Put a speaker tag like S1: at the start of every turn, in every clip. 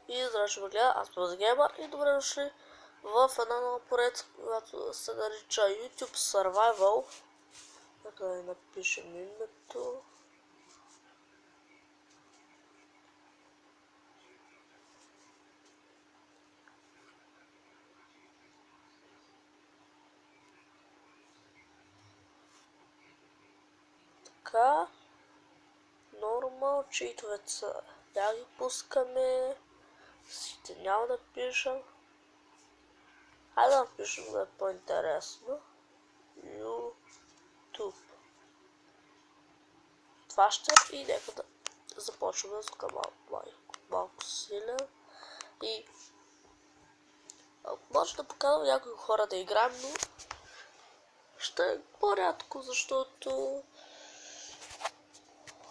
S1: И здраве, ще ме гледа, аз съм Геймър и добре дошли в една нова поредица, която се нарича YouTube Survival. Нека да напишем името. Така, нормал, читовете са, да ги пускаме, сите няма да пишем. Хайде да напишем да е по-интересно. YouTube. Това ще и нека да започваме с малко силен. И може да показвам някои хора да играем, но ще е по-рядко, защото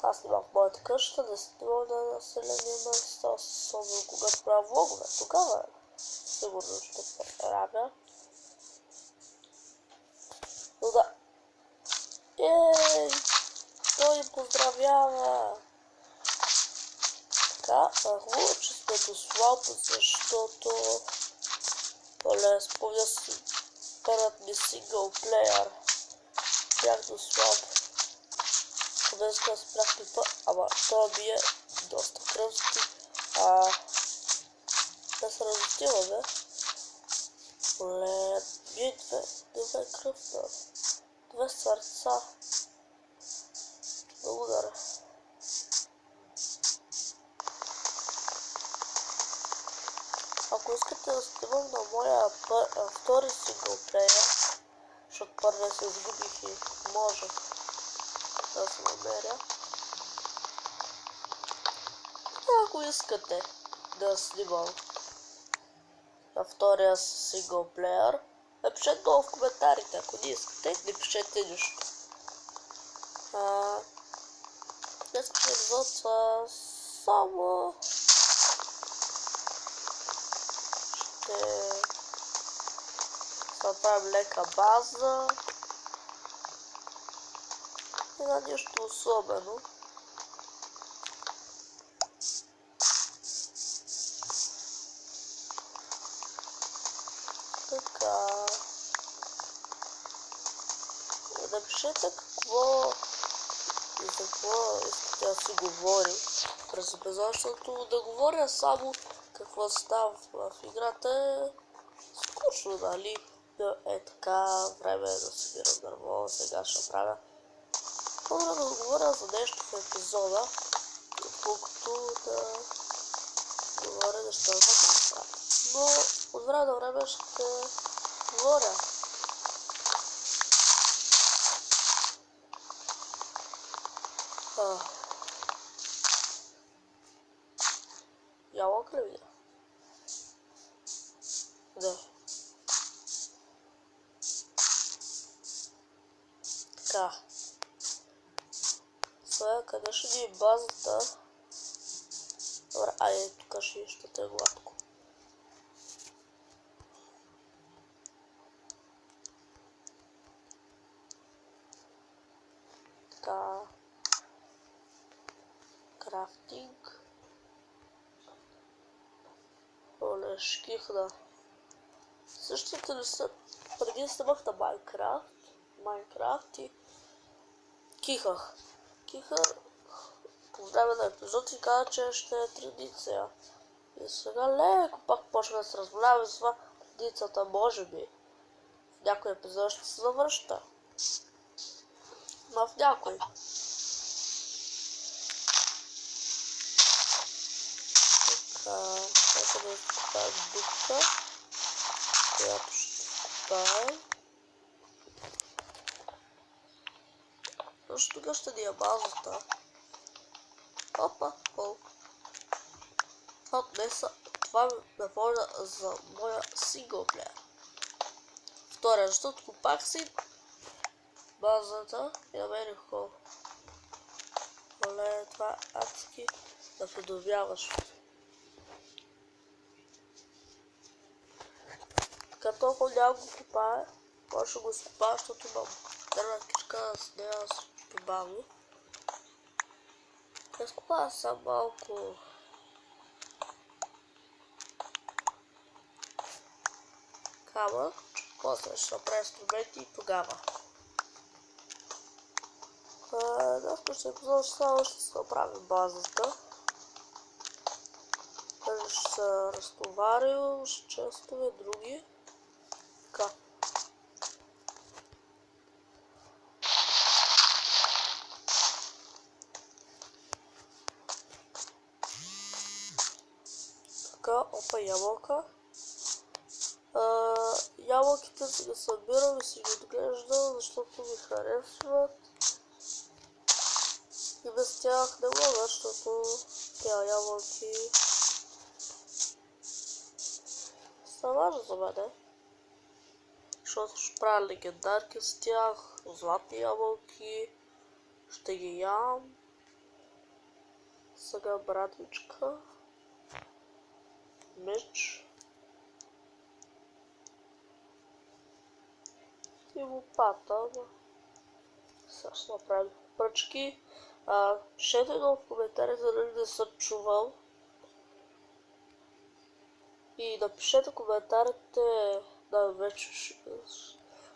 S1: аз снимам в моята къща, да снимам на население места, особено когато правя влогове. Тогава сигурно ще правя. Но да. Той ни поздравява! Така, хубаво, че сме до слабо, защото спомня си първият ми синглплеер. Бях до слабо. Днеска спрях клипа, ама това ми е доста кръвски. Да се разостиваме. Ние две кръв на две сърца. Благодаря. Ако искате да снимам на моя втори синглплеер, защото първия се изгубих и може да се намеря. Ако искате да снимам на втория синглплеер, напишете долу в коментарите. Ако не искате, не пишете нищо. Днес епизод само ще направим лека база и на нищо особено. Така, напишете какво и за какво искате да си говорим през епизода, защото да говоря само какво става в играта е скучно, нали? Да е така, време да събирам дърво, сега ще правя. По-добре да говоря за нещо в епизода, отколкото да говоря неща за Майнкрафт. Но от време на време ще говоря. Ялък ли видя? Да. Така. Сега къде ще ни е базата? Добре, айде тук ще е гладко. Така. Крафтинг. Оле, шкихна. Същите ли са? Преди снимах на Майнкрафт и кихах. По време на епизод и каза, че ще е традиция. И сега леко пак почва да се разболяваме с това традицията, може би. В някой епизод ще се завръща. Но в някой. Така, нека да изкопаем дупка, която ще изкопаем. Защото тук ще ни е базата. Опа, пол. Това ми напомня за моя синглплеер. Втория, защото купах си базата и намерих хол. Оле, това е адски да подобяваш. Като ако няма го купая, може да го изкупая, защото имам дърна кишка с нея по-бавно. Да изкупая съм малко камък, после ще направя инструменти и тогава. Днес ще епизод само ще се направи базата. Ще се разтоварил с честове други. Така. Така, опа, ябълка. Ябълките си ги събирам и си ги отглеждам, защото ми харесват. И без тях не мога, защото тя ябълки са важни за мене. Защото ще правя легендарки с тях, златни ябълки, ще ги ям. Сега братичка, меч и лопата. Сега ще направим пръчки. Пишете го в коментарите дали не съм чувал. И напишете коментарите да вече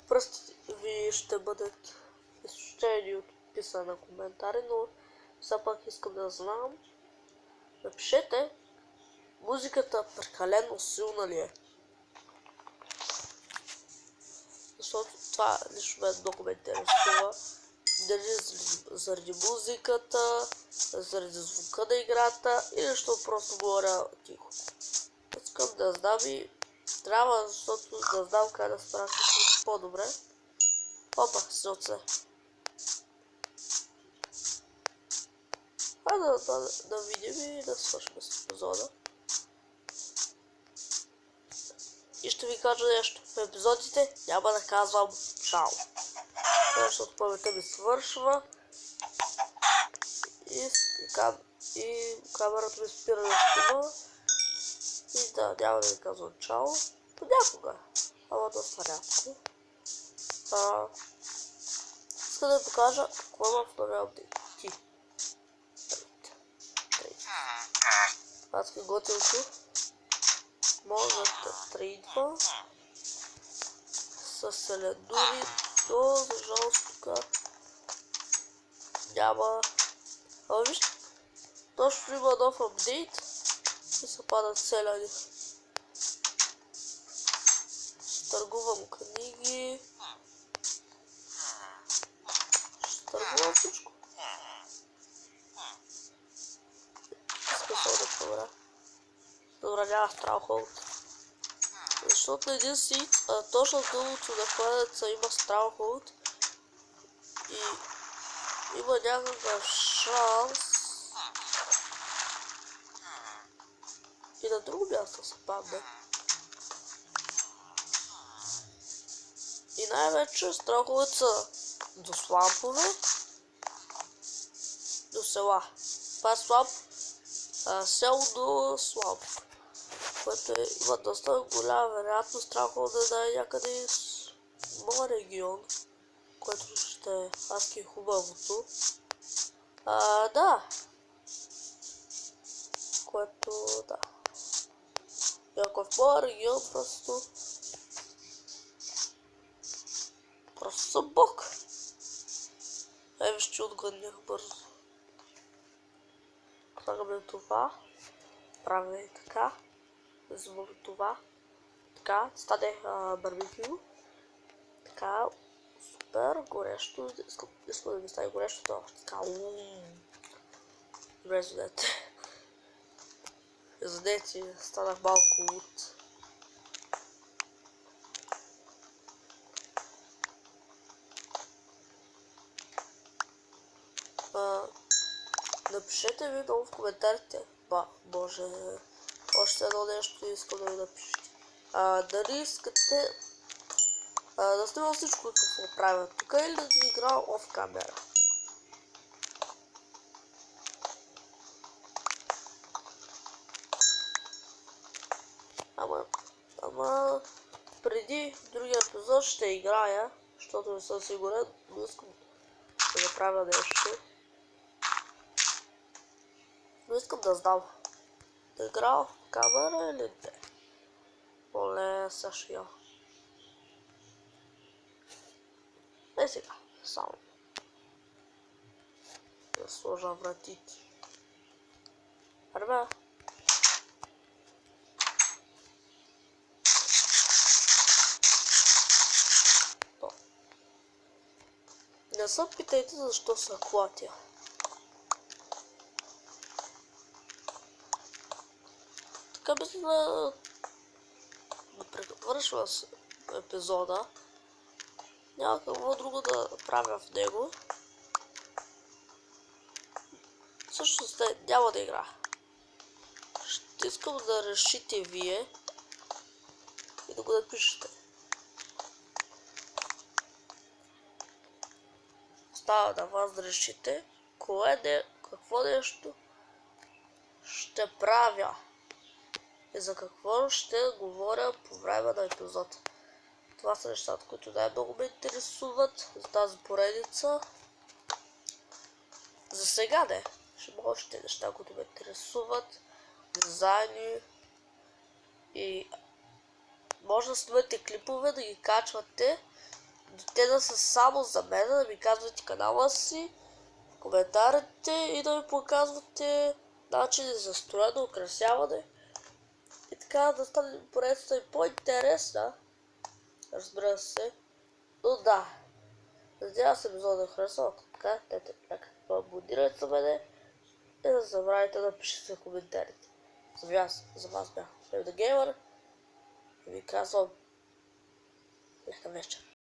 S1: пръстите ви ще бъдат изчислени от писане на коментари, но все пак искам да знам. Напишете музиката прекалено силна ли е. Защото това лично мен много ме интересува. Дали заради музиката, заради звука на играта или защото просто говоря тихо. Искам да знам и трябва, защото да знам как да справя по-добре. Опа, сълце. Хайде да видим и да свършим с епизода. И ще ви кажа нещо. В епизодите няма да казвам чао. Защото паметта ми свършва. И камерата ми спира да снима. И да, няма да ви казвам чао. Понякога. Ама доста рядко. Искам да ви покажа какво има в новия апдейт. Аз ви готвилко. Може да трейдва. С селендури, но за жалост тук няма. Ама вижте, точно има нов апдейт и се падат селяни. Търгувам книги. Ще търгувам всичко. Искам само да проверя. Добре, няма Стралхолд. Защото на един си точно дългото на хладеца има Стралхолд. И има някакъв шанс и на друго място се падне. И най-вече Стралхолд са до слампове, до села. Това е сламп, село до сламп. Което има доста голяма вероятност Стралхолд да е някъде из моя регион, което ще е адски хубавото. Да. Което да. И ако в моя регион просто съм бог. Виж, че отгънях бързо. Слагаме това. Правя и така. Взимаме това. Така, стане барбекю. Така, супер, горещо. Искам да ми стане горещо, това така. Добре, извинете. Извинете, станах малко луд. Напишете ви долу в коментарите. Боже, още едно нещо искам да ви напишете. Дали искате да снимам всичко, какво правя тук или да ви играя оф камера. Ама преди другия епизод ще играя, защото не съм сигурен, но искам да направя нещо. Но искам да знам. Да играя в камера или не. Оле, Сашия. Е сега, само да сложа вратите. Арбе. Не се питайте защо са клатия. Така мисля да превършва с епизода. Няма какво друго да правя в него. Всъщност няма да игра. Ще искам да решите вие и да го напишете. Остава да вас да решите какво нещо ще правя и за какво ще говоря по време на епизод. Това са нещата, които най-много ме интересуват за тази поредица. За сега не. Ще има още неща, които ме интересуват. Дизайни. И може да снимате клипове, да ги качвате. Те да са само за мен, да ми казвате канала си, в коментарите и да ми показвате начини за строено украсяване. И така да стане поредицата и по-интересна. Разбира се. Но да. Надявам се епизода да харесва. Ако така, дайте някак абонирайте за мене. И да забравяйте да пишете в коментарите. За вас бях Флем the Gamer. И ви казвам лека вечер.